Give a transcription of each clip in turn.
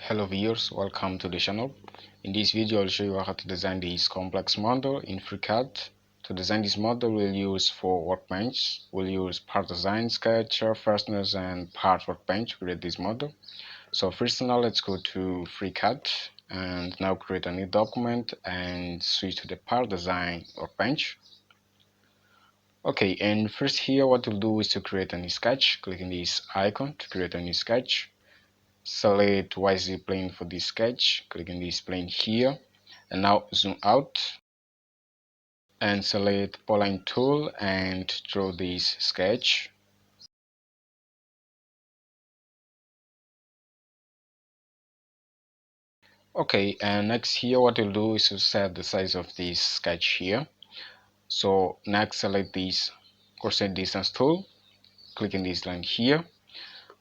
Hello viewers, welcome to the channel. In this video I'll show you how to design this complex model in FreeCAD. To design this model we'll use 4 workbench. We'll use part design, sketch, fasteners and part workbench to create this model. So first now let's go to FreeCAD and now create a new document and switch to the part design workbench. Okay, and first here what we'll do is to create a new sketch. Clicking this icon to create a new sketch. Select YZ plane for this sketch, clicking this plane here, and now zoom out and select polyline tool and draw this sketch. Okay, and next here what we'll do is to set the size of this sketch here. So next select this coordinate distance tool, clicking this line here.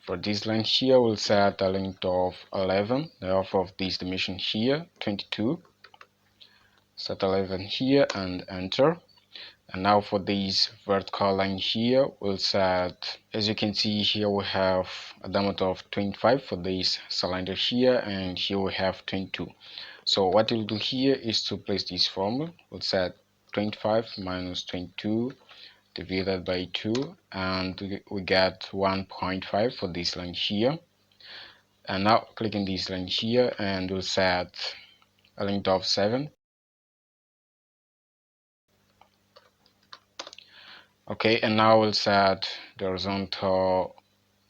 For this line here we'll set a length of 11, the half of this dimension here 22. Set 11 here and enter. And now for this vertical line here we'll set, as you can see here we have a diameter of 25 for this cylinder here, and here we have 22. So what we'll do here is to place this formula. We'll set 25 minus 22 divided by 2, and we get 1.5 for this line here. And now clicking this line here and we'll set a length of 7. Okay, and now we'll set the horizontal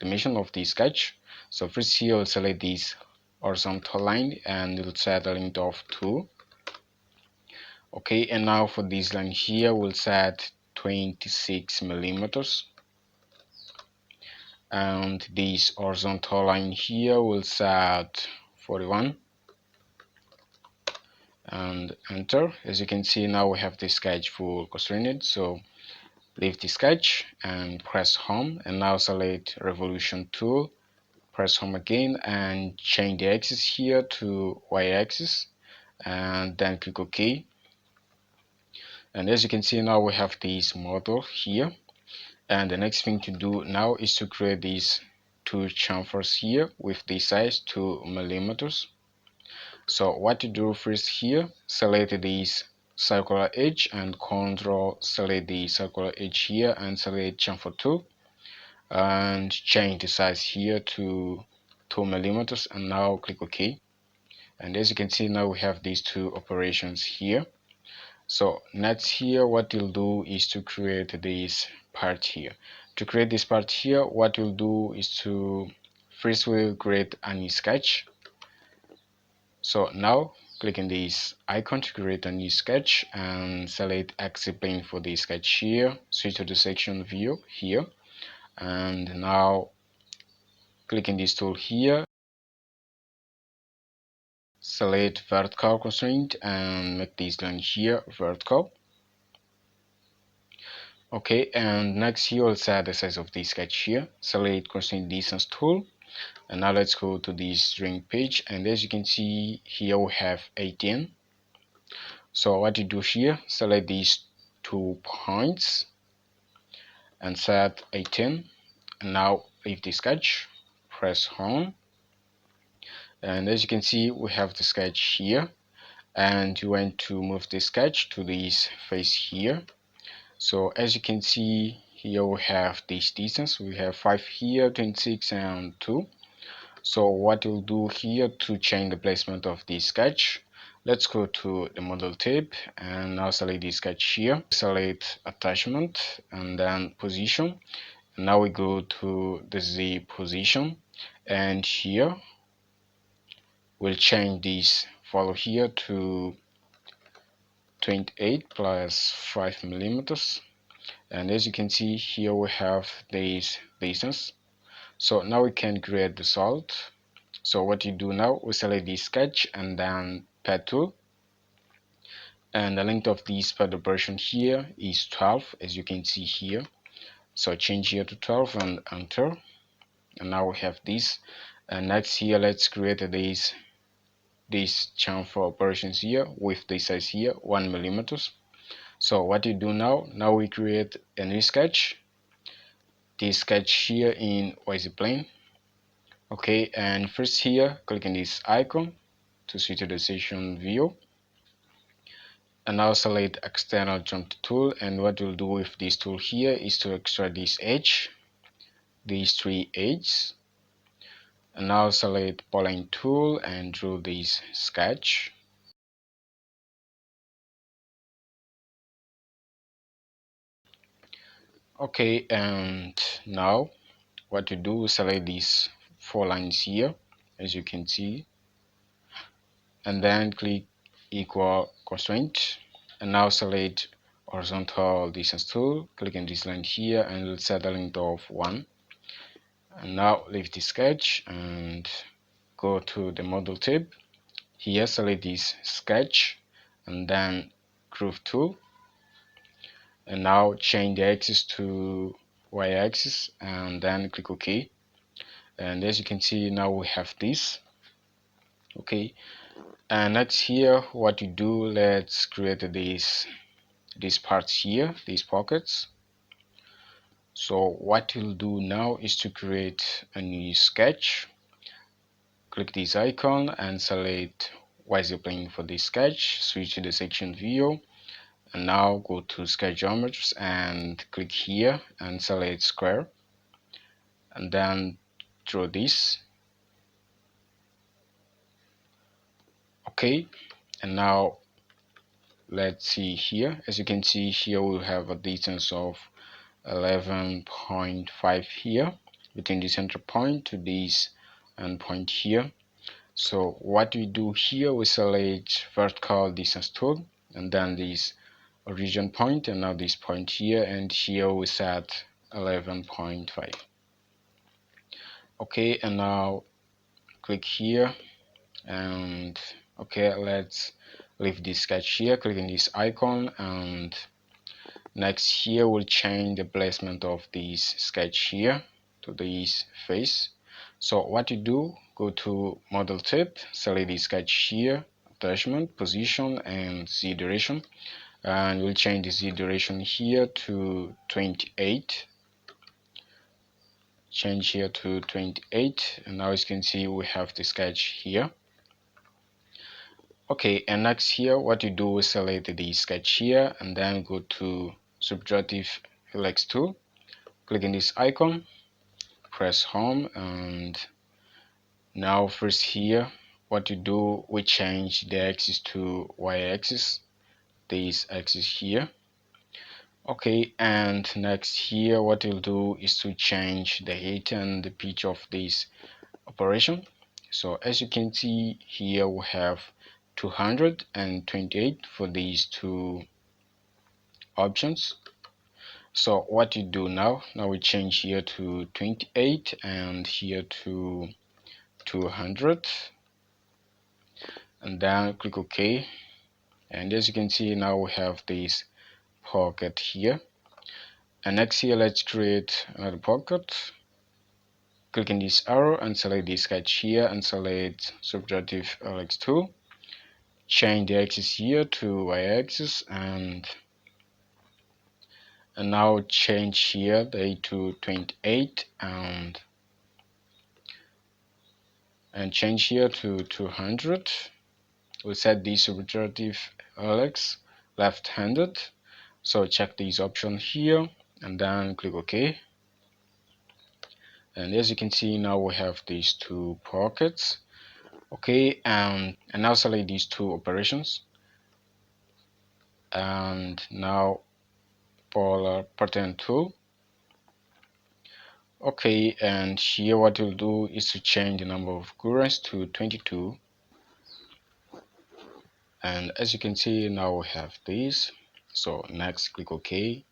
dimension of the sketch. So first here we'll select this horizontal line and we'll set a length of 2. Okay, and now for this line here we'll set 26 millimeters, and this horizontal line here we'll set 41 and enter. As you can see now we have the sketch full constrained, so leave the sketch and press home, and now select revolution tool, press home again and change the axis here to y-axis and then click OK. And as you can see now we have this model here, and the next thing to do now is to create these two chamfers here with the size 2 millimeters. So what to do first here, select this circular edge and control select the circular edge here and select chamfer tool and change the size here to 2 millimeters, and now click OK. And as you can see now we have these two operations here. So next here what we'll do is to create this part here. To create this part here what we'll do is to first we'll create a new sketch. So now click on this icon to create a new sketch and select axis plane for the sketch here, switch to the section view here, and now click on this tool here, select vertical constraint and make this line here vertical. Okay, and next here we'll set the size of the sketch here, select constraint distance tool, and now let's go to this drawing page, and as you can see here we have 18. So what you do here, select these 2 points and set 18, and now leave the sketch, press home, and as you can see we have the sketch here, and you want to move the sketch to this face here. So as you can see here we have this distance, we have 5 here, 26 and 2. So what we'll do here to change the placement of the sketch, let's go to the model tab and now select the sketch here, select attachment and then position, and now we go to the Z position, and here we'll change this value here to 28 plus 5 millimeters, and as you can see here we have this distance. So now we can create the solid. So what you do now, we select the sketch and then pad tool, and the length of this pad operation here is 12, as you can see here. So change here to 12 and enter, and now we have this. And next here let's create this chamfer operations here with the size here 1 millimeters. So what you do now we create a new sketch, this sketch here in YZ plane, Okay, and first here, click on this icon to switch to the section view, and now select external jump tool. And what we'll do with this tool here is to extract this edge, these three edges, and now select polyline tool and draw this sketch. Okay, and now what you do is select these four lines here, as you can see, and then click equal constraint, and now select horizontal distance tool, click on this line here, and we'll set the length of 1. And now leave the sketch and go to the model tab. Here select this sketch and then groove tool, and now change the axis to y-axis and then click OK. And as you can see, now we have this. Okay, and next here, what you do, let's create these parts here, these pockets. So what you'll do now is to create a new sketch. Click this icon and select YZ plane for this sketch, switch to the section view, and now go to sketch geometries and click here and select square, and then draw this. Okay, and now let's see here. As you can see here, we have a distance of 11.5 here between the center point to this end point here. So what we do here, we select vertical distance tool and then this origin point, and now this point here, and here we set 11.5. Okay, and now click here, and okay, let's leave this sketch here, click on this icon, and next here we'll change the placement of this sketch here to this face. So what you do, go to model tab, select the sketch here, attachment, position, and z duration, and we'll change the z duration here to 28. Change here to 28, and now as you can see, we have the sketch here. Okay, and next here, what you do is select the sketch here, and then go to subtractive helix tool, click on this icon, press home, and now first here, what you do, we change the axis to y-axis, this axis here. Okay, and next here, what you'll do is to change the height and the pitch of this operation. So as you can see here, we have 228 for these two options. So what you do now, we change here to 28 and here to 200, and then click OK. And as you can see, now we have this pocket here. And next here, let's create another pocket. Click on this arrow and select this sketch here and select subtractive helix tool. Change the axis here to y-axis, and now change here the to 28 and change here to 200. We set the subtractive helix left-handed, so check this option here and then click OK. And as you can see, now we have these two pockets. Okay, and now select these two operations, and now polar pattern tool. Okay, and here what we'll do is to change the number of occurrence to 22, and as you can see, now we have this. So next, click OK.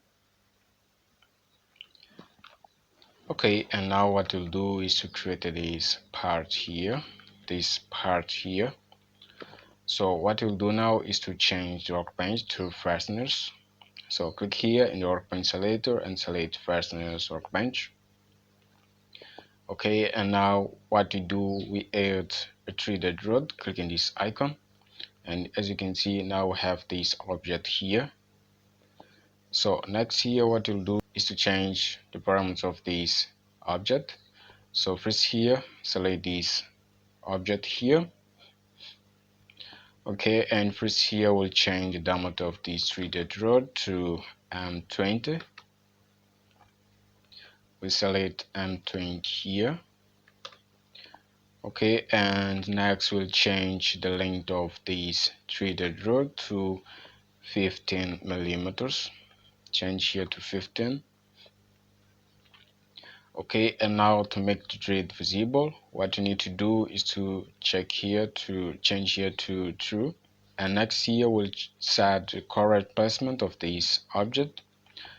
Okay, and now what we'll do is to create this part here, So what we'll do now is to change the workbench to fasteners. So click here in the workbench selector and select fasteners workbench. Okay, and now what we do, we add a threaded rod, click on this icon, and as you can see, now we have this object here. So next here, what we'll do is to change the parameters of this object. So first here, select this object here. Okay, and first here we'll change the diameter of this threaded rod to 20. We select 20 here. Okay, and next we'll change the length of this threaded rod to 15 millimeters. Change here to 15. Okay, and now to make the thread visible, what you need to do is to check here to change here to true. And next here we'll set the correct placement of this object.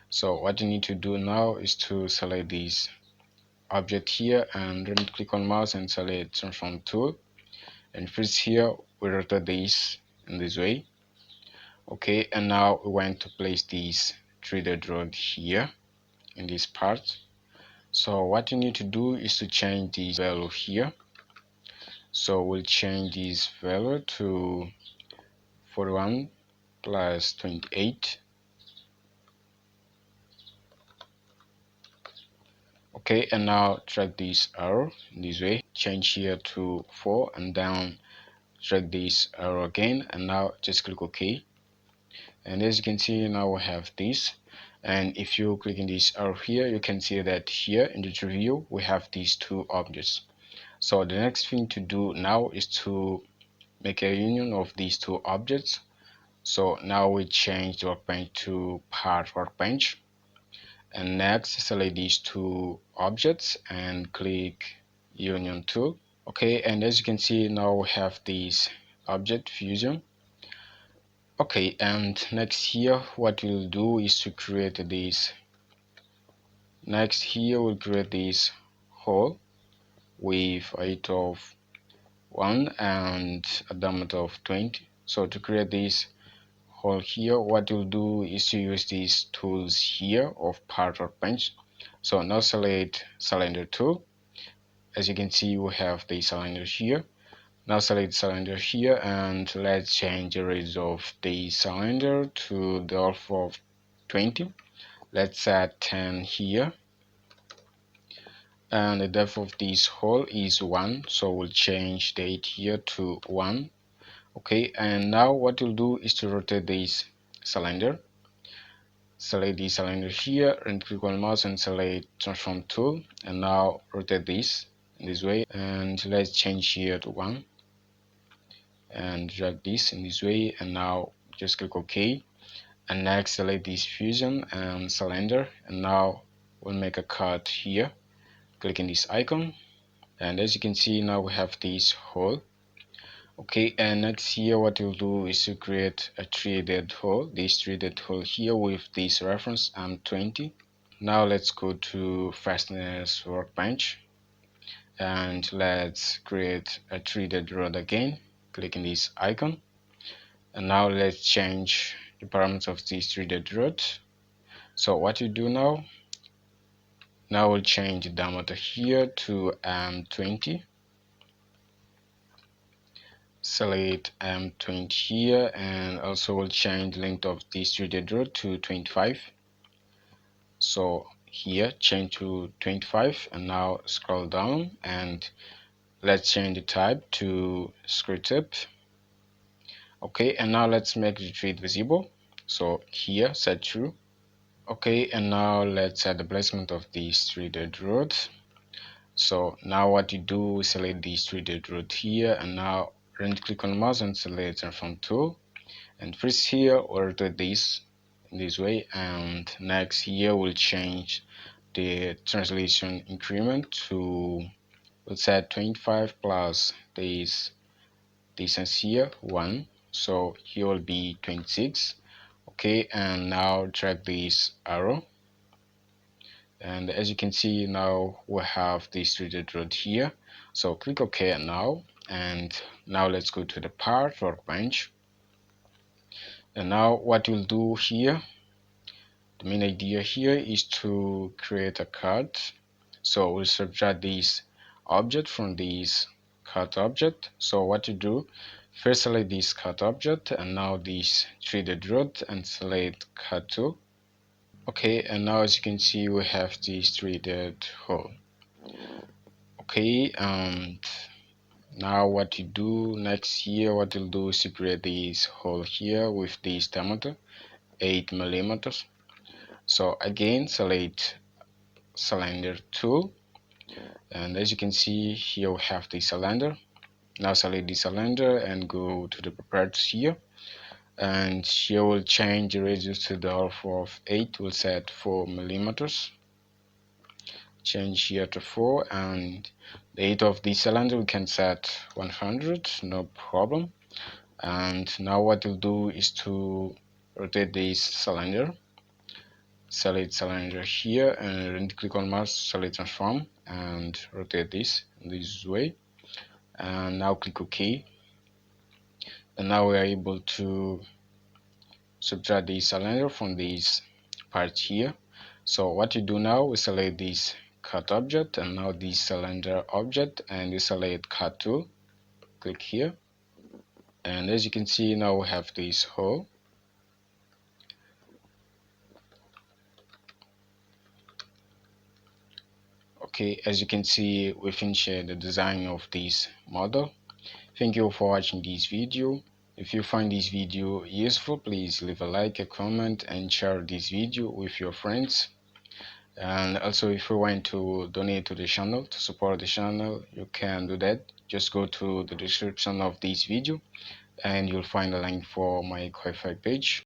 So what you need to do now is to select this object here and then click on mouse and select transform tool. And first here we rotate this in this way. Okay, and now we want to place this threaded rod here in this part. So what you need to do is to change this value here. So we'll change this value to 41 plus 28. Okay, and now drag this arrow in this way, change here to 4 and down, drag this arrow again, and now just click OK. And as you can see, now we have this. And if you click in this arrow here, you can see that here in the tree view we have these two objects. So the next thing to do now is to make a union of these two objects. So now we change the workbench to part workbench, and next select these two objects and click union tool. Okay, and as you can see, now we have this object fusion. Okay, and next here what we'll do is to create this. Next here we'll create this hole with a height of 1 and a diameter of 20. So to create this hole here, what you'll do is to use these tools here of part workbench. So now select cylinder tool. As you can see, we have the cylinder here. Now select cylinder here and let's change the radius of the cylinder to the alpha of 20. Let's add 10 here. And the depth of this hole is 1, so we'll change the 8 here to 1. Okay, and now what we'll do is to rotate this cylinder. Select the cylinder here and click on mouse and select transform tool, and now rotate this in this way, and let's change here to 1 and drag this in this way, and now just click OK. And next select this fusion and cylinder, and now we'll make a cut here, clicking this icon. And as you can see, now we have this hole. Okay, and next here what we'll do is to create a threaded hole, this threaded hole here with this reference 20. Now let's go to fasteners workbench and let's create a threaded rod again, clicking this icon. And now let's change the parameters of this threaded rod. So what you do now we'll change the diameter here to 20. Select 20 here, and also we'll change the length of this threaded rod to 25. So here change to 25, and now scroll down and let's change the type to screw tip. Okay, and now let's make the thread visible. So here set true. Okay, and now let's set the placement of this threaded rod. So now what you do is select this threaded rod here, and now right click on mouse and select transform tool. And first here we'll rotate this in this way, and next here we'll change the translation increment to, let's set 25 plus this distance here 1, so here will be 26. Okay, and now drag this arrow, and as you can see, now we have this threaded rod here. So click OK now, and now let's go to the part workbench. And now what we'll do here, the main idea here is to create a cut. So we'll subtract this object from this cut object. So what you do, first select this cut object, and now this threaded rod, and select cut tool. Okay, and now as you can see, we have this threaded hole. Okay, and now what you do next here, what you'll do is separate this hole here with this diameter 8 millimeters. So again, select cylinder tool, and as you can see here we have the cylinder. Now select the cylinder and go to the properties here, and here we'll change the radius to the alpha of 8. We'll set 4 millimeters. Change here to 4, and the height of the cylinder we can set 100, no problem. And now what we'll do is to rotate this cylinder. Select cylinder here and click on mouse, select transform, and rotate this way. And now click OK. And now we are able to subtract the cylinder from this part here. So what you do now, we select this cut object and now this cylinder object, and you select cut tool. Click here, and as you can see now we have this hole. Okay, as you can see, we finished the design of this model. Thank you for watching this video. If you find this video useful, please leave a like, a comment, and share this video with your friends. And also, if you want to donate to the channel, to support the channel, you can do that. Just go to the description of this video and you'll find a link for my Ko-fi page.